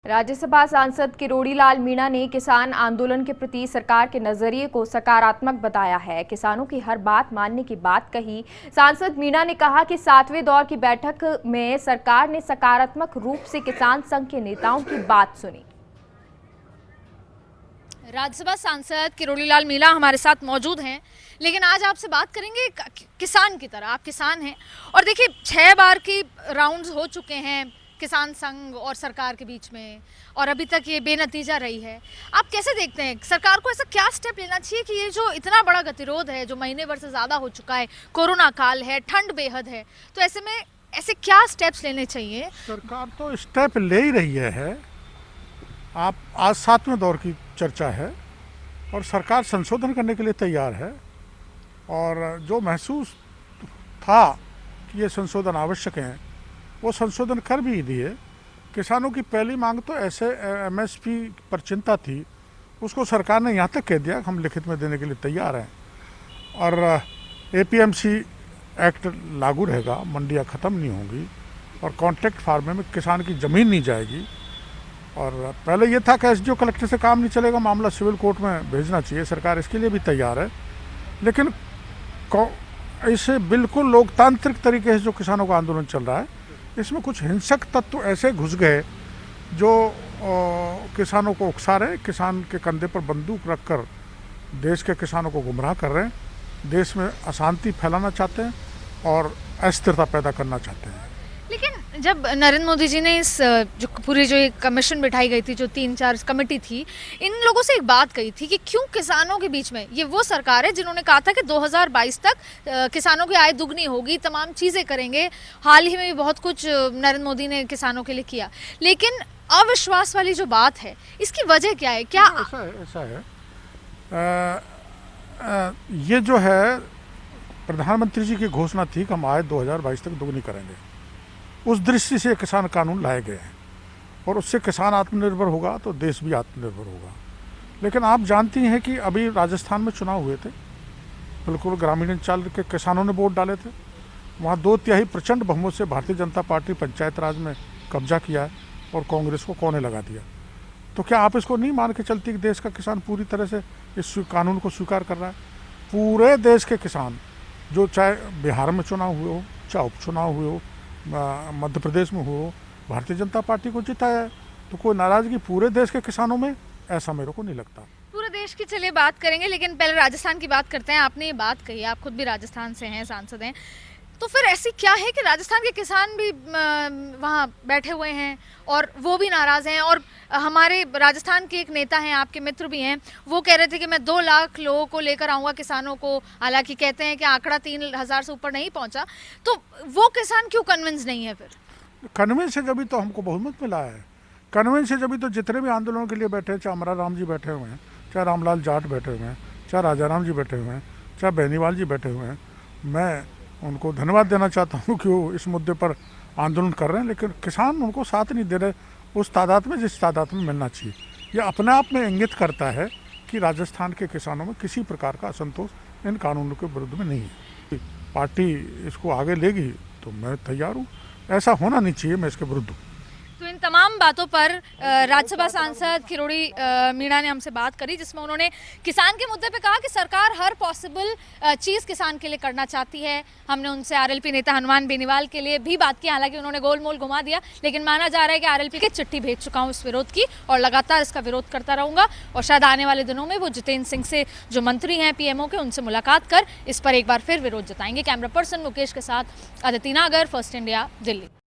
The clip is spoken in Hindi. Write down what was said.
राज्यसभा सांसद किरोड़ीलाल मीणा ने किसान आंदोलन के प्रति सरकार के नजरिए को सकारात्मक बताया है। किसानों की हर बात मानने की बात कही। सांसद मीणा ने कहा कि 7वें दौर की बैठक में सरकार ने सकारात्मक रूप से किसान संघ के नेताओं की बात सुनी। राज्यसभा सांसद किरोड़ीलाल मीणा हमारे साथ मौजूद हैं, लेकिन आज आपसे बात करेंगे किसान की तरह। आप किसान हैं और देखिए 6 बार की राउंड्स हो चुके हैं किसान संघ और सरकार के बीच में, और अभी तक ये बेनतीजा रही है। आप कैसे देखते हैं सरकार को ऐसा क्या स्टेप लेना चाहिए कि ये जो इतना बड़ा गतिरोध है, जो महीने भर से ज़्यादा हो चुका है, कोरोना काल है, ठंड बेहद है, तो ऐसे में ऐसे क्या स्टेप्स लेने चाहिए? सरकार तो स्टेप ले ही रही है। आप आज 7वें दौर की चर्चा है और सरकार संशोधन करने के लिए तैयार है, और जो महसूस था कि ये संशोधन आवश्यक हैं वो संशोधन कर भी दिए। किसानों की पहली मांग तो ऐसे एमएसपी पर चिंता थी, उसको सरकार ने यहाँ तक कह दिया हम लिखित में देने के लिए तैयार हैं, और एपीएमसी एक्ट लागू रहेगा, मंडियाँ ख़त्म नहीं होंगी और कॉन्ट्रैक्ट फार्मिंग में किसान की ज़मीन नहीं जाएगी। और पहले ये था कि एसडीओ कलेक्टर से काम नहीं चलेगा, मामला सिविल कोर्ट में भेजना चाहिए, सरकार इसके लिए भी तैयार है। लेकिन इसे बिल्कुल लोकतांत्रिक तरीके से जो किसानों का आंदोलन चल रहा है, इसमें कुछ हिंसक तत्व ऐसे घुस गए जो किसानों को उकसा रहे, किसान के कंधे पर बंदूक रखकर देश के किसानों को गुमराह कर रहे हैं, देश में अशांति फैलाना चाहते हैं और अस्थिरता पैदा करना चाहते हैं। लेकिन जब नरेंद्र मोदी जी ने इस जो पूरी जो एक कमीशन बिठाई गई थी, जो 3-4 कमेटी थी, इन लोगों से एक बात कही थी कि क्यों किसानों के बीच में, ये वो सरकार है जिन्होंने कहा था कि 2022 तक किसानों की आय दुगनी होगी, तमाम चीज़ें करेंगे। हाल ही में भी बहुत कुछ नरेंद्र मोदी ने किसानों के लिए किया, लेकिन अविश्वास वाली जो बात है, इसकी वजह क्या है? क्या ऐसा है ये जो है प्रधानमंत्री जी की घोषणा थी कि हम आय 2022 तक दुगनी करेंगे। उस दृष्टि से किसान कानून लाए गए हैं और उससे किसान आत्मनिर्भर होगा तो देश भी आत्मनिर्भर होगा। लेकिन आप जानती हैं कि अभी राजस्थान में चुनाव हुए थे, बिल्कुल ग्रामीण अंचल के किसानों ने वोट डाले थे, वहाँ 2/3 प्रचंड बहुमत से भारतीय जनता पार्टी पंचायत राज में कब्जा किया है और कांग्रेस को कोने लगा दिया। तो क्या आप इसको नहीं मान के चलती कि देश का किसान पूरी तरह से इस कानून को स्वीकार कर रहा है? पूरे देश के किसान, जो चाहे बिहार में चुनाव हुए हो, चाहे उपचुनाव हुए हो, मध्य प्रदेश में हो, भारतीय जनता पार्टी को जिताया है, तो कोई नाराजगी पूरे देश के किसानों में ऐसा मेरे को नहीं लगता। पूरे देश की चलिए बात करेंगे, लेकिन पहले राजस्थान की बात करते हैं। आपने ये बात कही, आप खुद भी राजस्थान से हैं, सांसद हैं, तो फिर ऐसी क्या है कि राजस्थान के किसान भी वहाँ बैठे हुए हैं और वो भी नाराज़ हैं? और हमारे राजस्थान के एक नेता हैं, आपके मित्र भी हैं, वो कह रहे थे कि मैं 2 लाख लोगों को लेकर आऊँगा किसानों को, हालांकि कहते हैं कि आंकड़ा 3,000 से ऊपर नहीं पहुँचा, तो वो किसान क्यों कन्विंस नहीं है? फिर कन्विंस है जब तो हमको बहुमत मिला है, कन्विंस है जब तो जितने भी आंदोलनों के लिए बैठे हैं, चाहे अमरा राम जी बैठे हुए हैं, चाहे रामलाल जाट बैठे हुए हैं, चाहे राजा राम जी बैठे हुए हैं, चाहे बेनीवाल जी बैठे हुए हैं, मैं उनको धन्यवाद देना चाहता हूँ कि वो इस मुद्दे पर आंदोलन कर रहे हैं। लेकिन किसान उनको साथ नहीं दे रहे उस तादाद में जिस तादाद में मिलना चाहिए। यह अपने आप में इंगित करता है कि राजस्थान के किसानों में किसी प्रकार का असंतोष इन कानूनों के विरुद्ध में नहीं है। पार्टी इसको आगे लेगी तो मैं तैयार हूँ, ऐसा होना नहीं चाहिए, मैं इसके विरुद्ध हूँ। तो इन तमाम बातों पर राज्यसभा सांसद किरोड़ी मीणा ने हमसे बात करी, जिसमें उन्होंने किसान के मुद्दे पे कहा कि सरकार हर पॉसिबल चीज़ किसान के लिए करना चाहती है। हमने उनसे आरएलपी नेता हनुमान बेनीवाल के लिए भी बात की, हालांकि उन्होंने गोल मोल घुमा दिया, लेकिन माना जा रहा है कि आरएलपी की चिट्ठी भेज चुका हूँ इस विरोध की और लगातार इसका विरोध करता रहूँगा। और शायद आने वाले दिनों में वो जितेंद्र सिंह से, जो मंत्री हैं पीएमओ के, उनसे मुलाकात कर इस पर एक बार फिर विरोध जताएंगे। कैमरा पर्सन मुकेश के साथ अदिति नागर, फर्स्ट इंडिया, दिल्ली।